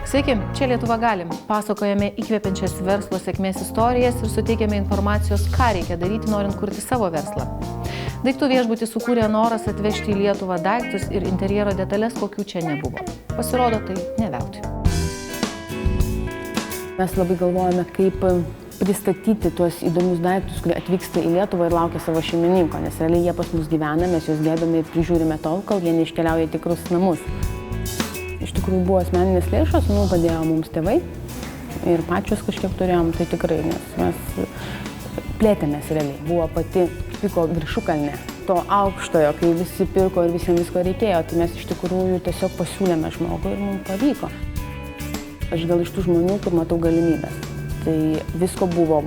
Sveiki, čia Lietuva galim. Pasakojame įkvepiančias verslo sėkmės istorijas ir suteikiame informacijos, ką reikia daryti, norint kurti savo verslą. Daiktų viešbutį sukūrė noras atvežti į Lietuvą daiktus ir interjero detalės, kokių čia nebuvo. Pasirodo, tai ne veltui. Mes labai galvojame, kaip pristatyti tuos įdomius daiktus, kurie atvyksta į Lietuvą ir laukia savo šeimininko, nes realiai jie pas mus gyvena, mes juos gėdome ir prižiūrime tol, kol jie neiškeliauja į tikrus namus. Iš tikrųjų buvo asmeninės lėšos, padėjo mums tėvai ir pačios kažkiek turėjom, tai tikrai, nes mes plėtėmės realiai. Buvo pati piko viršukalnė to aukštojo, kai visi pirko ir visiems visko reikėjo, tai mes iš tikrųjų tiesiog pasiūlėme žmogui ir mums pavyko. Aš gal iš tų žmonių, kur matau galimybės. Tai visko buvo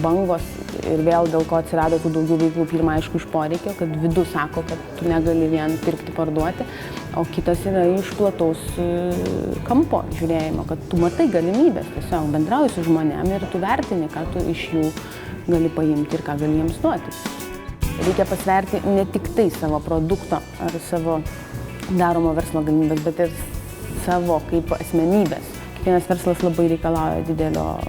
bangos ir vėl dėl ko atsirado tų daugiau veiklų. Pirma, aišku, iš poreikio, kad vidus sako, kad tu negali vien pirkti, parduoti, o kitas yra iš plataus kampo žiūrėjimo, kad tu matai galimybės, tiesiog bendrauji su žmonėm ir tu vertini, ką tu iš jų gali paimti ir ką gali jiems duoti. Reikia pasverti ne tik tai savo produkto ar savo daromo verslo galimybės, bet ir savo kaip asmenybės. Kiekvienas verslas labai reikalauja didelio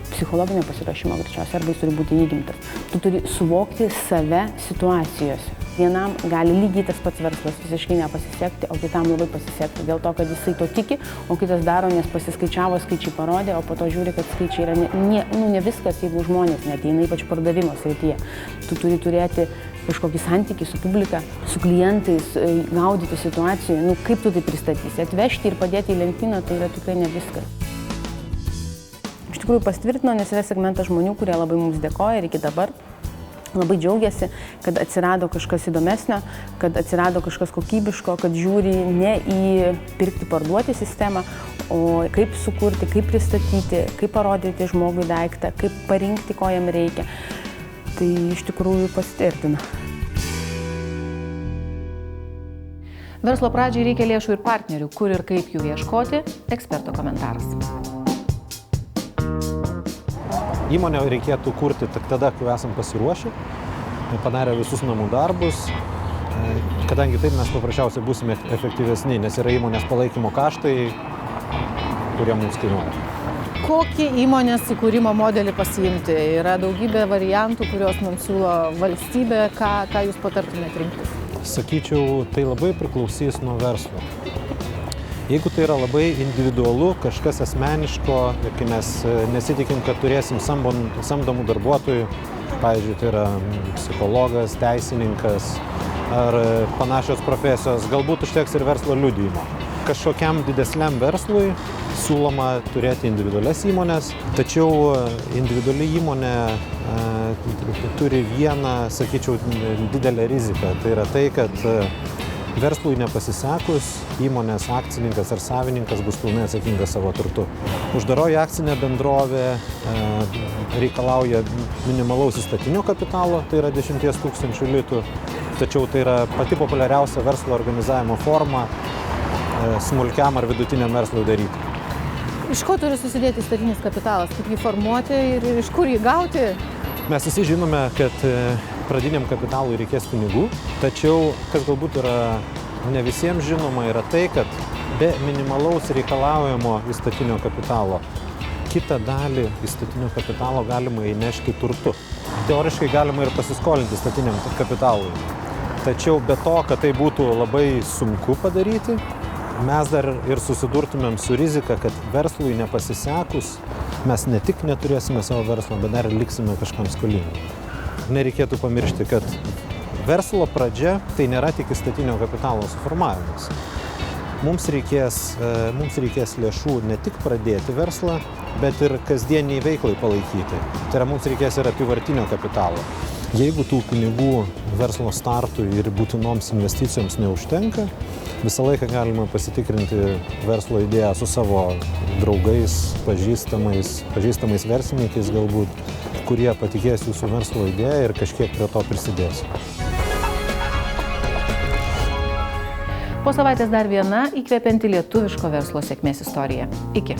psichologinio pasiruošimo greičiausiai, arba jis turi būti įgimtas. Tu turi suvokti save situacijose. Vienam gali lygiai tas pats verslas visiškai nepasisekti, o kitam labai pasisekti. Dėl to, kad jisai to tiki, o kitas daro, nes pasiskaičiavo, skaičiai parodė, o po to žiūri, kad skaičiai yra ne viskas, jeigu žmonės neateina, ypač pardavimo srityje. Tu turi turėti kažkokį santykį su publika, su klientais, gaudyti situacijoje. Kaip tu tai pristatysi? Atvežti ir padėti į lentyną, tai yra tikrai ne viskas. Iš tikrųjų pasitvirtino, nes yra segmentas žmonių, kurie labai mums dėkoja ir iki dabar labai džiaugiasi, kad atsirado kažkas įdomesnio, kad atsirado kažkas kokybiško, kad žiūri ne į pirkti, parduoti sistemą, o kaip sukurti, kaip pristatyti, kaip parodyti žmogui daiktą, kaip parinkti, ko jam reikia. Tai iš tikrųjų pasitvirtino. Verslo pradžiai reikia lėšų ir partnerių, kur ir kaip jų ieškoti, eksperto komentaras. Įmonę reikėtų kurti tik tada, kai esam pasiruošę, padarę visus namų darbus, kadangi taip mes paprasčiausiai būsime efektyvesni, nes yra įmonės palaikymo kaštai, kurie mums kainuoja. Kokį įmonės įkūrimo modelį pasiimti? Yra daugybė variantų, kuriuos mums siūlo valstybė, ką jūs patartumėte rinktis? Sakyčiau, tai labai priklausys nuo verslo. Jeigu tai yra labai individualu, kažkas asmeniško, ir kai mes nesitikim, kad turėsim samdomų darbuotojų, pavyzdžiui, tai yra psichologas, teisininkas ar panašios profesijos, galbūt užteks ir verslo liudijimo. Kažkokiam didesniam verslui siūloma turėti individualias įmonės, tačiau individuali įmonė turi vieną, sakyčiau, didelę riziką. Tai yra tai, kad verslui nepasisekus, įmonės akcininkas ar savininkas bus pilnai atsakingas savo turtu. Uždaroji akcinė bendrovė reikalauja minimalaus įstatinio kapitalo, tai yra 10 000 litų, tačiau tai yra pati populiariausia verslo organizavimo forma smulkiam ar vidutiniam verslui daryti. Iš ko turi susidėti įstatinis kapitalas, kaip jį formuoti ir iš kur jį gauti? Mes visi žinome, kad pradiniam kapitalui reikės pinigų, tačiau kas galbūt yra ne visiems žinoma, yra tai, kad be minimalaus reikalaujamo įstatinio kapitalo kitą dalį įstatinio kapitalo galima įnešti turtu. Teoriškai galima ir pasiskolinti įstatiniam kapitalui. Tačiau be to, kad tai būtų labai sunku padaryti, mes dar ir susidurtumėm su rizika, kad verslui nepasisekus, mes ne tik neturėsime savo verslo, bet dar ir liksime kažkam skolingi. Nereikėtų pamiršti, kad verslo pradžia tai nėra tik įstatinio kapitalo suformavimas. Mums reikės lėšų ne tik pradėti verslą, bet ir kasdieniai veiklai palaikyti. Tai yra, mums reikės ir apyvartinio kapitalo. Jeigu tų pinigų verslo startui ir būtinoms investicijoms neužtenka, visą laiką galima pasitikrinti verslo idėją su savo draugais, pažįstamais verslininkais galbūt, kurie patikės jūsų verslo idėją ir kažkiek prie to prisidės. Po savaitės dar viena įkvepianti lietuviško verslo sėkmės istorija. Iki.